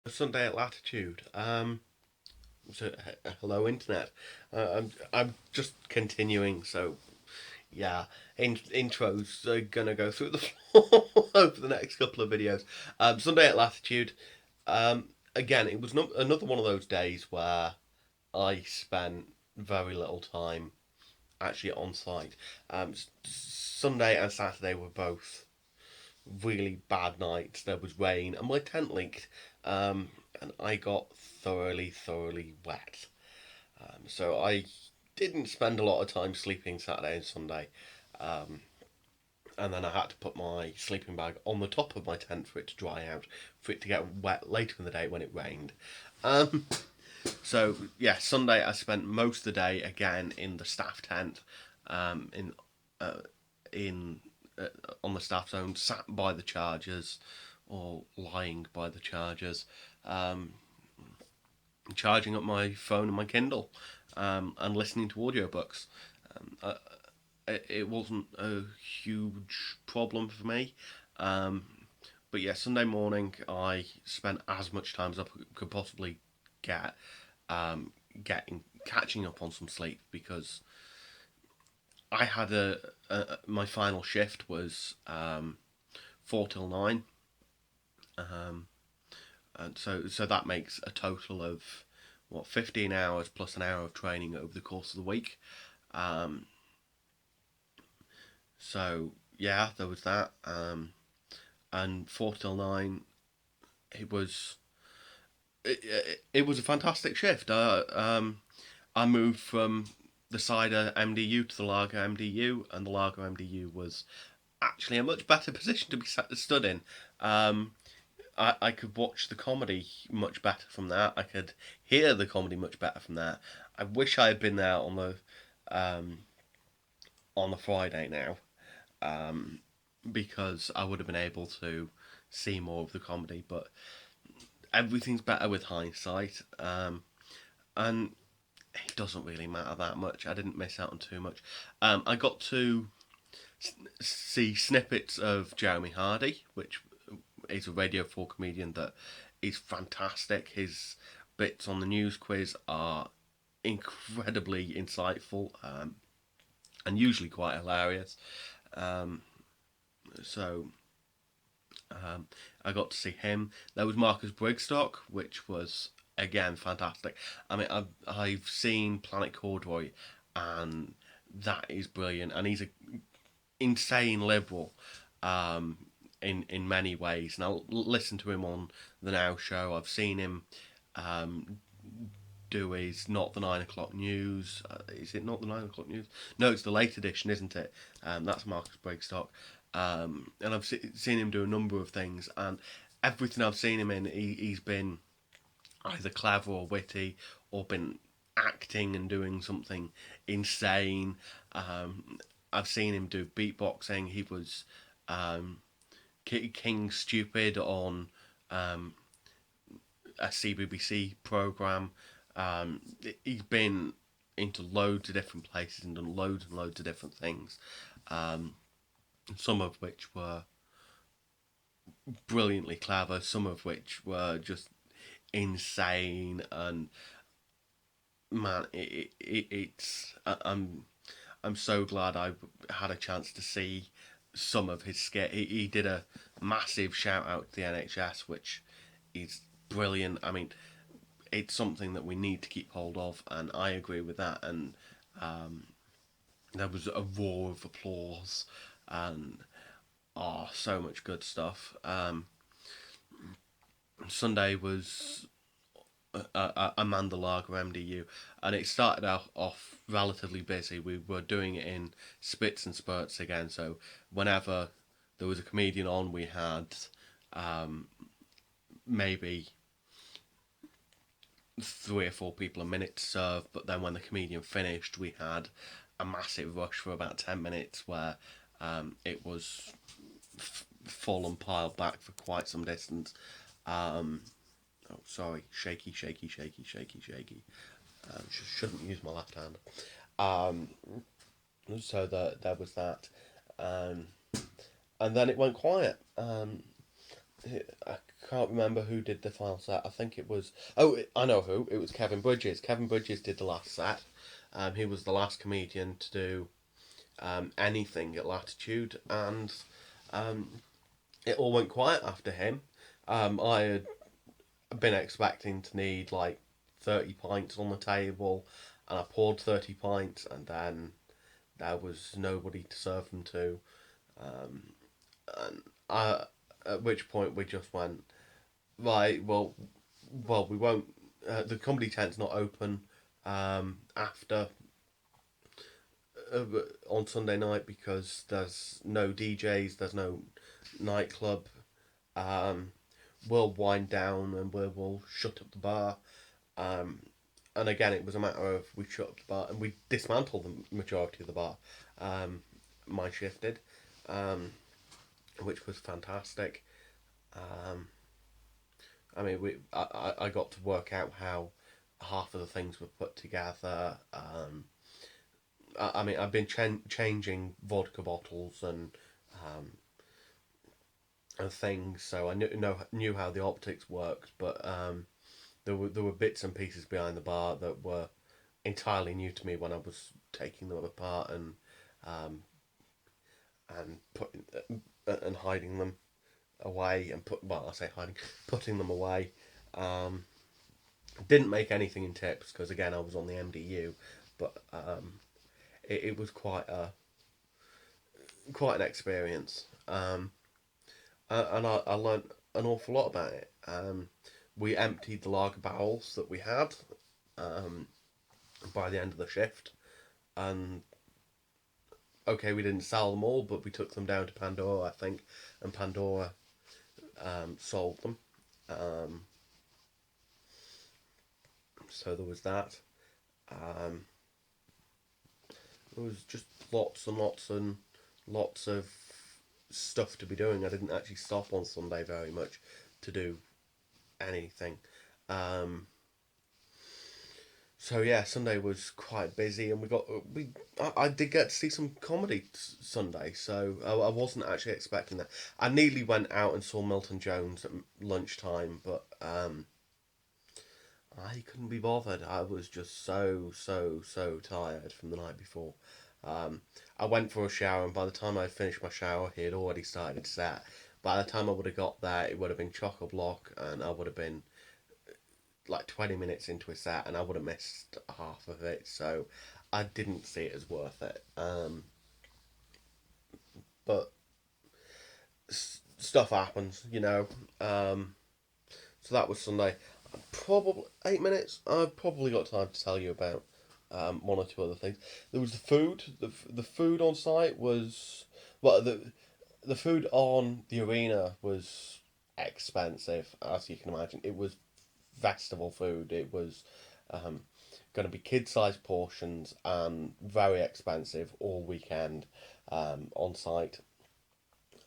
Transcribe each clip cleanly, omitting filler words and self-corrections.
Sunday at Latitude. Hello internet. I'm just continuing. So yeah, intros are gonna go through the floor over the next couple of videos. Sunday at Latitude. Again, it was another one of those days where I spent very little time actually on site. Sunday and Saturday were both really bad nights. There was rain, and my tent leaked, and I got thoroughly wet. So I didn't spend a lot of time sleeping Saturday and Sunday, um, and then I had to put my sleeping bag on the top of my tent for it to dry out, for it to get wet later in the day when it rained. Um, so yeah, Sunday I spent most of the day again in the staff tent, um, in uh, in uh, on the staff zone, sat by the chargers or lying by the chargers, um, charging up my phone and my Kindle, and listening to audiobooks. It wasn't a huge problem for me. Um, but yeah, Sunday morning I spent as much time as I could possibly get, um, catching up on some sleep because I had my final shift was 4 till 9, um, and so that makes a total of 15 hours plus an hour of training over the course of the week. Um, so yeah, there was that, and 4 till 9, it was it was a fantastic shift. I moved from the cider MDU to the lager MDU, and the lager MDU was actually a much better position to be stood in. Um, I could watch the comedy much better from that. I could hear the comedy much better from that. I wish I had been there um, on the Friday now, um, because I would have been able to see more of the comedy. But everything's better with hindsight, and it doesn't really matter that much. I didn't miss out on too much. I got to see snippets of Jeremy Hardy, which is a Radio 4 comedian that is fantastic. His bits on the news quiz are incredibly insightful, and usually quite hilarious. Um, so I got to see him. There was Marcus Brigstock, which was again fantastic. I mean, I've seen Planet Corduroy, and that is brilliant. And he's a insane liberal, um, in many ways. And I'll listen to him on the Now Show. I've seen him, um, do his Not the 9 o'clock news. Is it Not the 9 o'clock news? No, it's the late edition, isn't it? That's Marcus Brigstock. And I've seen him do a number of things, and everything I've seen him in, he's been either clever or witty, or been acting and doing something insane. Um, I've seen him do beatboxing. He was, um, King Stupid on, um, a CBBC program. Um, he's been into loads of different places and done loads and loads of different things. Um, some of which were brilliantly clever, some of which were just insane. And man, I'm so glad I had a chance to see some of his skit. He did a massive shout out to the NHS, which is brilliant. I mean, it's something that we need to keep hold of, and I agree with that. And um, there was a roar of applause, and so much good stuff. Sunday was Amanda Lager MDU, and it started out off relatively busy. We were doing it in spits and spurts again, so whenever there was a comedian on, we had, um, maybe 3 or 4 people a minute to serve. But then when the comedian finished, we had a massive rush for about 10 minutes where, it was full and piled back for quite some distance. Um, oh, sorry, shaky. Shouldn't use my left hand. Um, so there was that, um, and then it went quiet. I can't remember who did the final set. I think it was. Oh, I know who. It was Kevin Bridges. Kevin Bridges did the last set. He was the last comedian to do anything at Latitude, and um, it all went quiet after him. I had been expecting to need like 30 pints on the table, and I poured 30 pints, and then there was nobody to serve them to. Um, and at which point we just went, right, well, we won't. The comedy tent's not open after uh, on Sunday night because there's no DJs, there's no nightclub. Um, we'll wind down and we'll shut up the bar. Um, and again, it was a matter of we shut up the bar and we dismantled the majority of the bar. Um, Mine shifted, um, which was fantastic. Um, I mean, I got to work out how half of the things were put together. I mean, I've been changing vodka bottles and things, so I knew how the optics worked. But there were bits and pieces behind the bar that were entirely new to me when I was taking them apart um, and putting and hiding them away and I say hiding, putting them away. Um, didn't make anything in tips because again I was on the MDU, but it was quite an experience. And I learned an awful lot about it. We emptied the lager barrels that we had um, by the end of the shift, and okay, we didn't sell them all, but we took them down to Pandora, I think, and Pandora sold them. Um, so there was that. Um, there was just lots and lots and lots of stuff to be doing. I didn't actually stop on Sunday very much to do anything. Um, so yeah, Sunday was quite busy, and I did get to see some comedy Sunday, so I wasn't actually expecting that. I nearly went out and saw Milton Jones at lunchtime, but I couldn't be bothered. I was just so tired from the night before. Um, I went for a shower, and by the time I finished my shower, he had already started set. By the time I would have got there, it would have been chock a block, and I would have been like 20 minutes into a set, and I would have missed half of it. So I didn't see it as worth it. But stuff happens, you know. So that was Sunday. Probably 8 minutes. I've probably got time to tell you about one or two other things. There was the food. The food on site was well. The food on the arena was expensive, as you can imagine. It was festival food. It was um, going to be kid-sized portions and very expensive all weekend on site,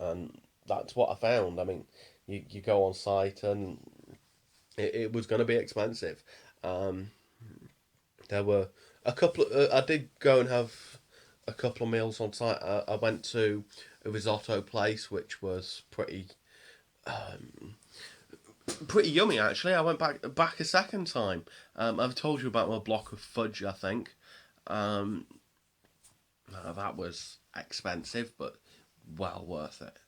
and that's what I found. I mean, you go on site and it was going to be expensive. Um, there were a couple. I did go and have a couple of meals on site. I went to a risotto place, which was pretty yummy actually. I went back a second time. I've told you about my block of fudge. I think that was expensive, but well worth it.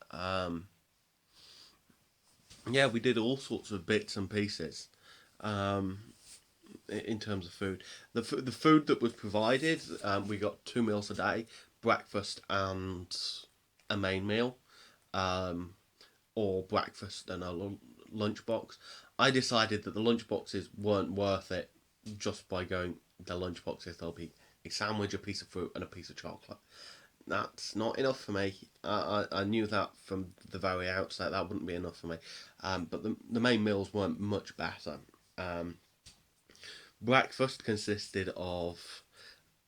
Yeah, we did all sorts of bits and pieces. Um, in terms of food. The food that was provided, we got 2 meals a day, breakfast and a main meal, um, or breakfast and a lunch box. I decided that the lunch boxes weren't worth it just by going the lunch boxes. There'll be a sandwich, a piece of fruit, and a piece of chocolate. That's not enough for me. I knew that from the very outset. That wouldn't be enough for me. But the main meals weren't much better. Um, Breakfast consisted of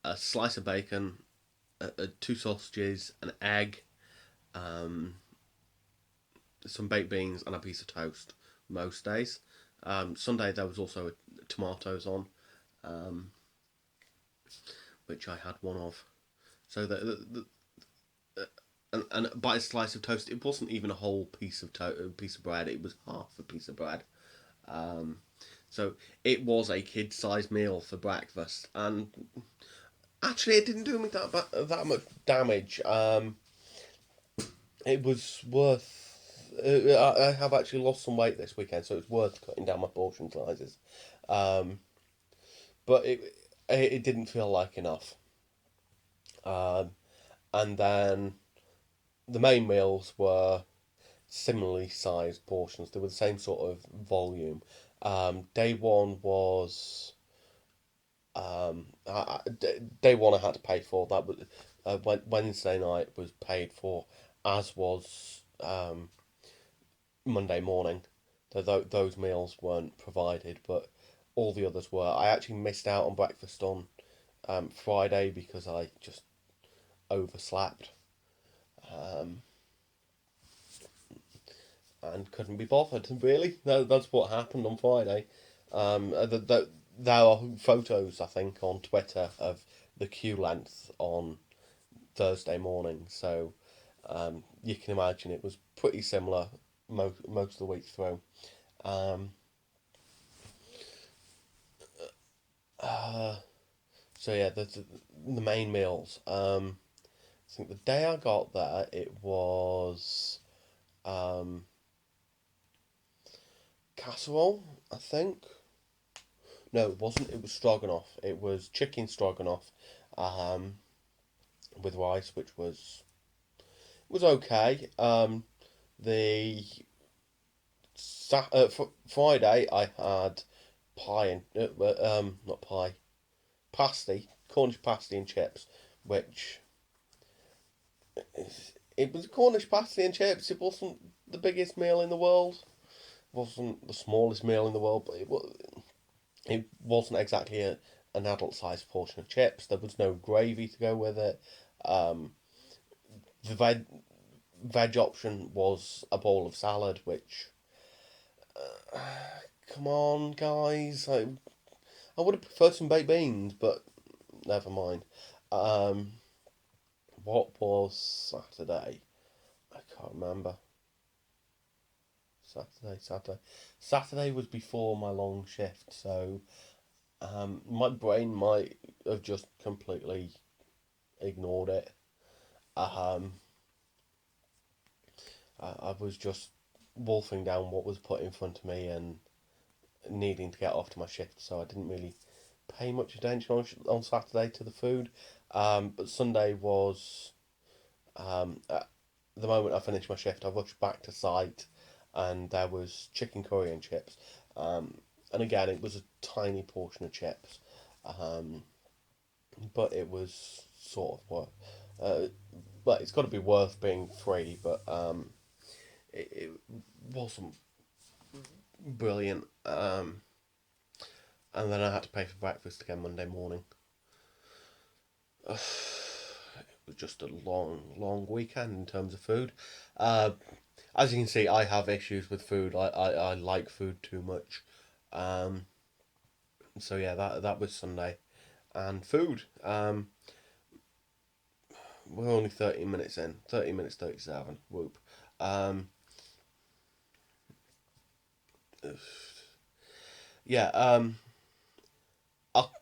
a slice of bacon, two sausages, an egg, um, some baked beans, and a piece of toast. Most days. Sunday there was also tomatoes on, um, which I had one of. So and bite a slice of toast. It wasn't even a whole piece of bread. It was half a piece of bread. Um, so it was a kid-sized meal for breakfast, and actually, it didn't do me that much damage. It was worth. I have actually lost some weight this weekend, so it's worth cutting down my portion sizes. Um, but it didn't feel like enough. Um, and then the main meals were similarly sized portions. They were the same sort of volume. Day one was day one I had to pay for. That was Wednesday night was paid for, as was Monday morning. Those meals weren't provided, but all the others were. I actually missed out on breakfast on Friday because I just overslept um, and couldn't be bothered. Really, that's what happened on Friday. There are photos, I think, on Twitter of the queue length on Thursday morning, so you can imagine it was pretty similar most of the week through. Um, uh, so yeah, the main meals. I think the day I got there, it was um, casserole. I think no, it wasn't. It was stroganoff. It was chicken stroganoff, um, with rice, which was okay. The Friday I had pie and not pie, pasty, Cornish pasty and chips, which it was Cornish pasty and chips. It wasn't the biggest meal in the world. It wasn't the smallest meal in the world, but it wasn't exactly an adult sized portion of chips. There was no gravy to go with it. Um, the veg option was a bowl of salad, which come on guys, I would have preferred some baked beans, but never mind. Um, what was Saturday? I can't remember. Saturday was before my long shift, so my brain might have just completely ignored it. Um, I was just wolfing down what was put in front of me and needing to get off to my shift, so I didn't really pay much attention on Saturday to the food. But Sunday was at the moment I finished my shift, I rushed back to site, and there was chicken curry and chips. And again, it was a tiny portion of chips, um, but it was sort of worth. But it's got to be worth being free. But it wasn't brilliant. And then I had to pay for breakfast again Monday morning. It was just a long weekend in terms of food. Uh, as you can see, I have issues with food. I like food too much. Um, so yeah, that was Sunday. And food. We're only 30 minutes in. 30 minutes 37. Whoop. Um, yeah. I'll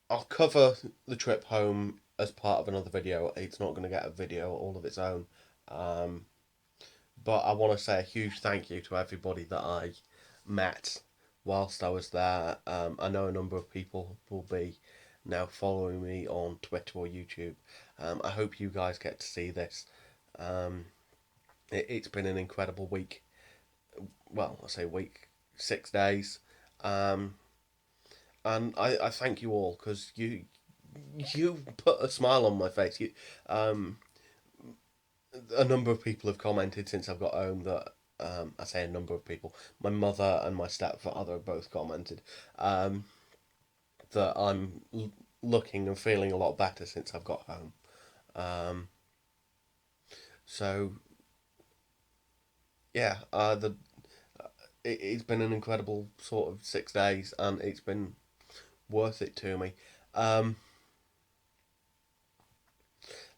I'll cover the trip home as part of another video. It's not going to get a video all of its own. Um, but I want to say a huge thank you to everybody that I met whilst I was there. I know a number of people will be now following me on Twitter or YouTube. I hope you guys get to see this. Um, it's been an incredible week. Well, I say week, 6 days. Um, and I thank you all because you put a smile on my face. Um, a number of people have commented since I've got home that I say a number of people. My mother and my stepfather have both commented um, that I'm looking and feeling a lot better since I've got home. Um, so yeah, it's been an incredible sort of 6 days, and it's been worth it to me. Um,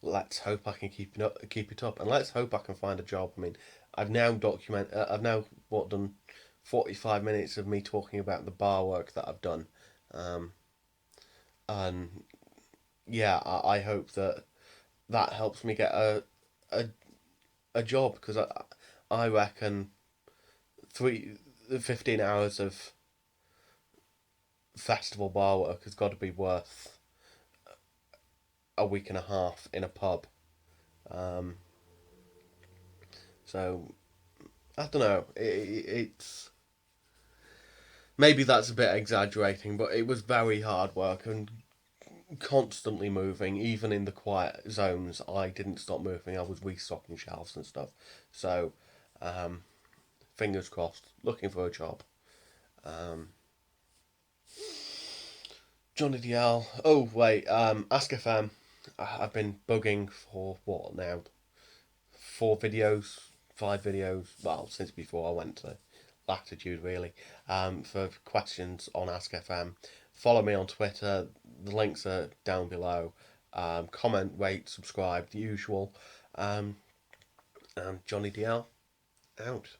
let's hope I can keep it up, and let's hope I can find a job. I mean, I've now done 45 minutes of me talking about the bar work that I've done, um, and yeah, I hope that that helps me get a, a job, because I reckon three 15 hours of festival bar work has got to be worth a week and a half in a pub. Um, so I don't know. It's maybe that's a bit exaggerating, but it was very hard work and constantly moving. Even in the quiet zones, I didn't stop moving. I was restocking shelves and stuff. So, um, fingers crossed. Looking for a job. Um, Johnny DL. Oh wait. Ask FM. I've been bugging for what now? 4 videos, 5 videos. Well, since before I went to Latitude, really. For questions on Ask FM. Follow me on Twitter. The links are down below. Comment, rate, subscribe, the usual. And Johnny DL out.